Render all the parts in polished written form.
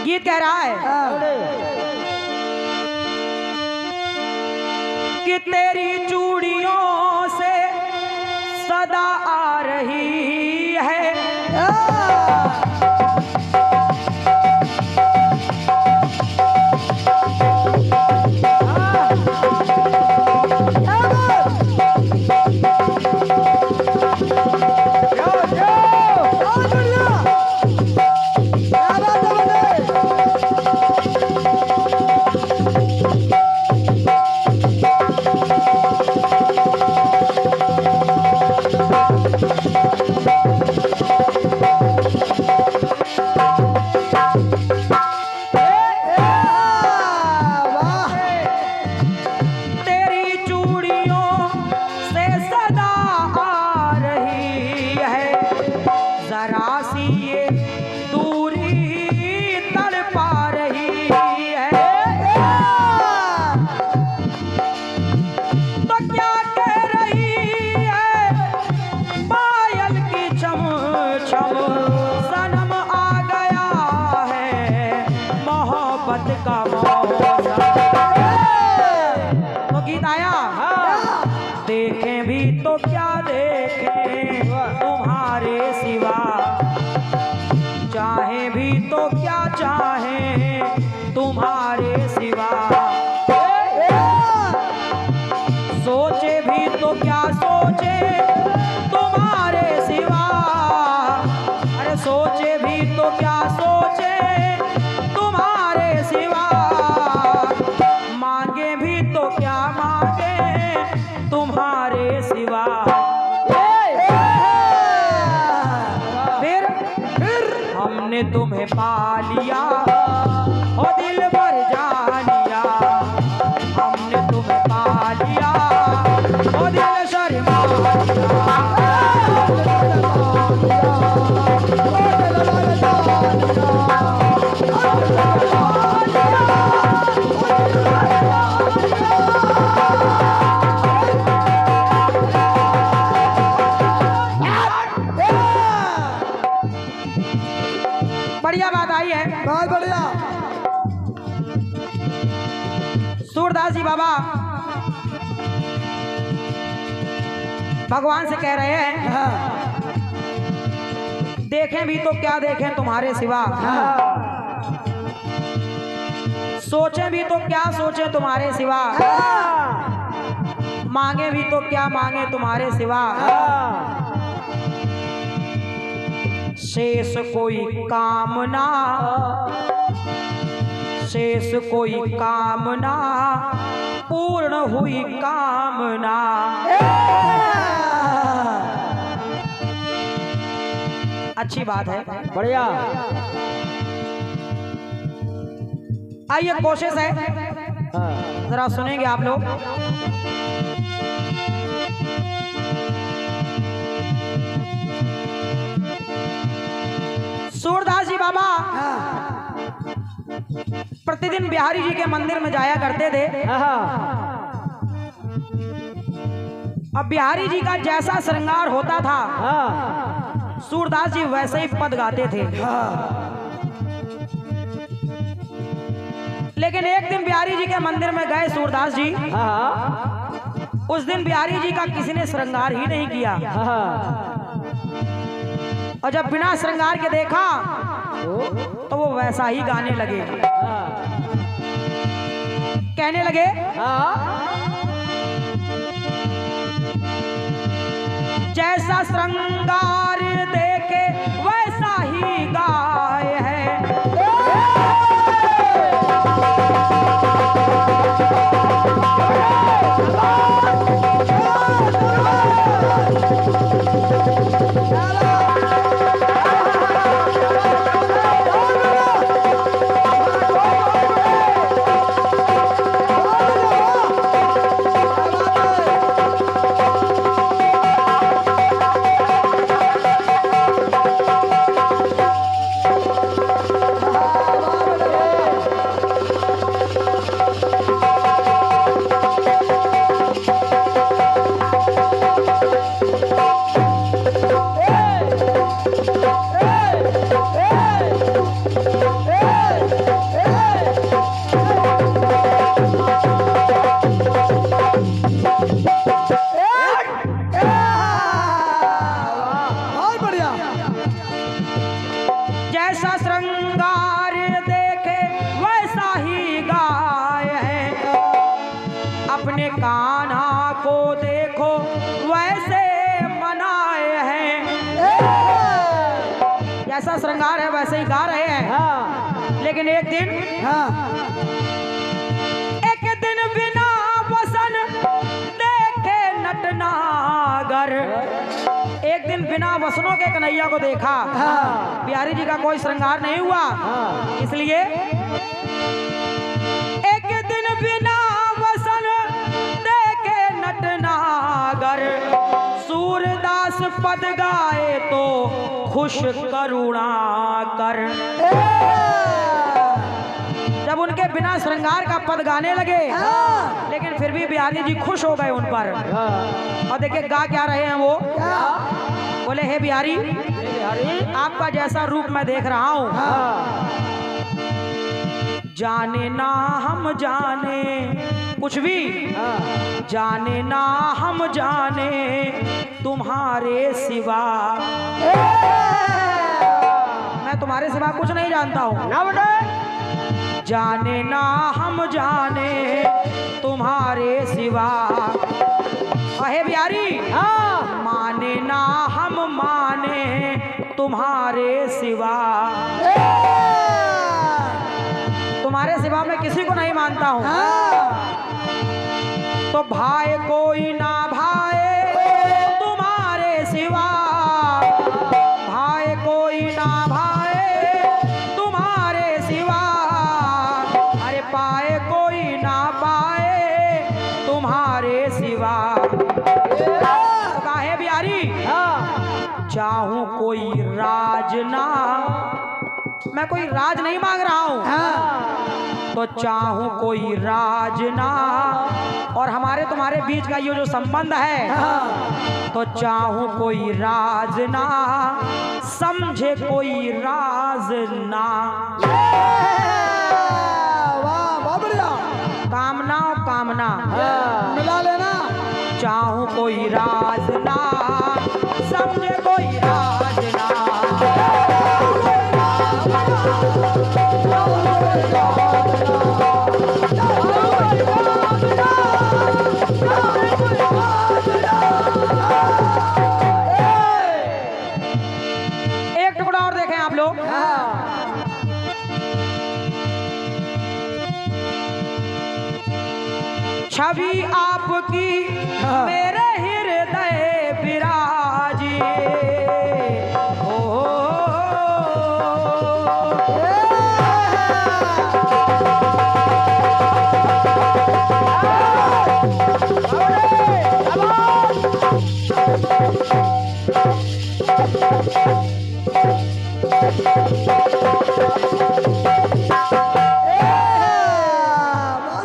गीत कह रहा है कि तेरी चूड़ियों से सदा आ रही है देखें भी तो क्या देखें तुम्हारे सिवा, चाहें भी तो क्या चाहें तुम्हारे सिवा, सोचे भी तो क्या सोचे तुम्हारे सिवा, अरे सोचे भी तो क्या सोचे तुम्हारे सिवा, मांगे भी तो क्या मांगे तुम्हारे सिवा। फिर हमने तुम्हें पा लिया और दिल भर जानिया, हमने तुम्हें पा लिया और दिल शर्मा बढ़िया बात आई है, बहुत बढ़िया। सूरदास जी बाबा भगवान से कह रहे हैं देखें भी तो क्या देखें तुम्हारे सिवा, सोचें भी तो क्या सोचें तुम्हारे सिवा, मांगे भी तो क्या मांगे तुम्हारे सिवा, शेष कोई कामना, शेष कोई कामना पूर्ण हुई कामना। अच्छी बात है, बढ़िया। आइए कोशिश है जरा सुनेंगे आप लोग। सूरदास जी बाबा प्रतिदिन बिहारी जी के मंदिर में जाया करते थे। अब बिहारी जी का जैसा श्रृंगार होता था सूरदास जी वैसे ही पद गाते थे। लेकिन एक दिन बिहारी जी के मंदिर में गए सूरदास जी, उस दिन बिहारी जी का किसी ने श्रृंगार ही नहीं किया, और जब बिना श्रृंगार के देखा तो वो वैसा ही गाने लगे, कहने लगे जैसा श्रृंगार देखे वैसा ही गाए है, जैसा श्रृंगार देखे वैसा ही गाय है, अपने कान्हा को देखो वैसे बनाए हैं। जैसा श्रृंगार है वैसे ही गा रहे हैं। लेकिन एक दिन बिना वसन देखे नटनागर, एक दिन बिना वसनों के कन्हैया को देखा। बिहारी जी का कोई श्रृंगार नहीं हुआ, इसलिए एक दिन बिना वसन देखे नटनागर, सूरदास पद गाए तो खुश करुणा कर। जब उनके बिना श्रृंगार का पद गाने लगे, लेकिन फिर भी बिहारी जी खुश हो गए उन पर। और देखिए गा क्या रहे हैं वो, बोले हे बिहारी, आपका जैसा रूप मैं देख रहा हूँ, जाने ना हम जाने कुछ भी, जाने ना हम जाने तुम्हारे सिवा, मैं तुम्हारे सिवा कुछ नहीं जानता हूँ। जाने ना हम जाने तुम्हारे सिवा, अहे बिहारी माने ना हम माने तुम्हारे सिवा, तुम्हारे सिवा मैं किसी को नहीं मानता हूँ। तो भाई कोई ना भाई तुम्हारे सिवा, भाई कोई ना भाई तुम्हारे सिवा, अरे पाए कोई ना पाए तुम्हारे सिवा। तो काहे बिहारी चाहूं कोई राज ना, मैं कोई राज नहीं मांग रहा हूं, तो चाहूं कोई राज ना, और हमारे तुम्हारे बीच का ये जो संबंध है, तो चाहूं कोई राज ना, समझे कोई राज ना। कामना कामना मिला लेना, चाहूं कोई राज ना, समझे कोई राज ना। एक टुकड़ा और देखें आप लोग। छवि आपकी मेरे हृदय विराजी,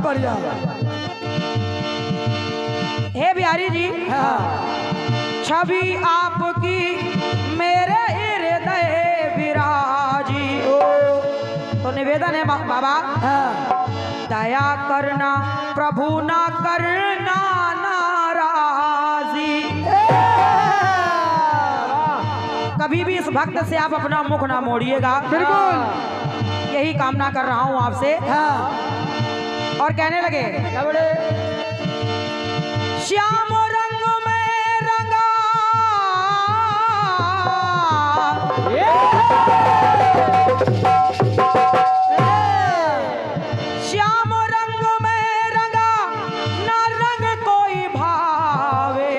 बढ़िया। हे बिहारी जी छवि आपकी मेरे हृदय विराजी, तो निवेदन है बाबा दया करना प्रभु ना करना नाराजी। कभी भी इस भक्त से आप अपना मुख ना मोड़िएगा, बिल्कुल यही कामना कर रहा हूं आपसे। और कहने लगे श्याम रंग में रंगा, श्याम रंग में रंगा ना रंग कोई भावे,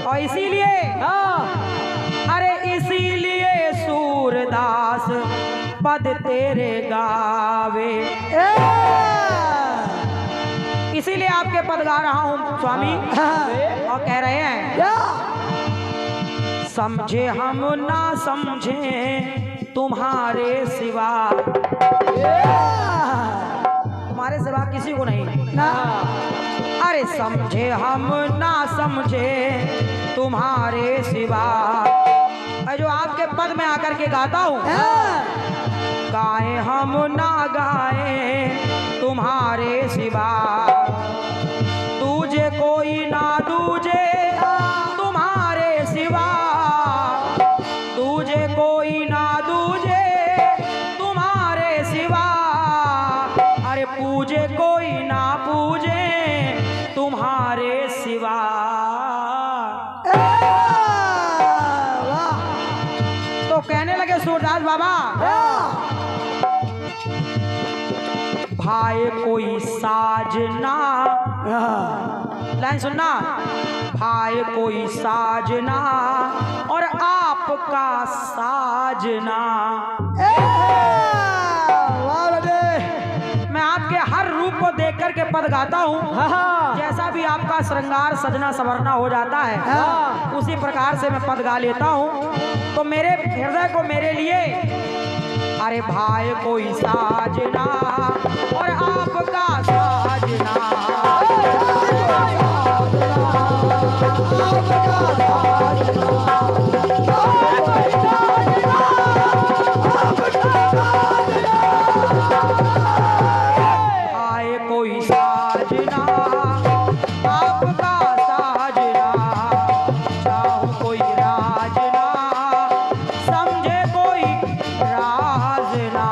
और इसीलिए अरे इसीलिए सूरदास पद तेरे गावे, इसीलिए आपके पद गा रहा हूं स्वामी। और कह रहे हैं समझे हम ना समझे तुम्हारे सिवा, तुम्हारे सिवा किसी को नहीं ना। अरे समझे हम ना समझे तुम्हारे सिवा, मैं जो आपके पद में आकर के गाता हूँ, गाए हम ना गाए तुम्हारे सिवा, तुझे कोई ना दूजे तुम्हारे सिवा, तुझे कोई ना दूजे भाई कोई साजना, लाइन सुनना, भाई कोई साजना और आपका साजना। मैं आपके हर रूप को देख करके पद गाता हूँ। जैसा भी आपका श्रृंगार सजना संवरना हो जाता है, उसी प्रकार से मैं पद गा लेता हूँ। तो मेरे हृदय को मेरे लिए, अरे भाई कोई साजना और आपका साजना, कोई साजना आपका साजना, चाहो कोई राजना समझे कोई राजना।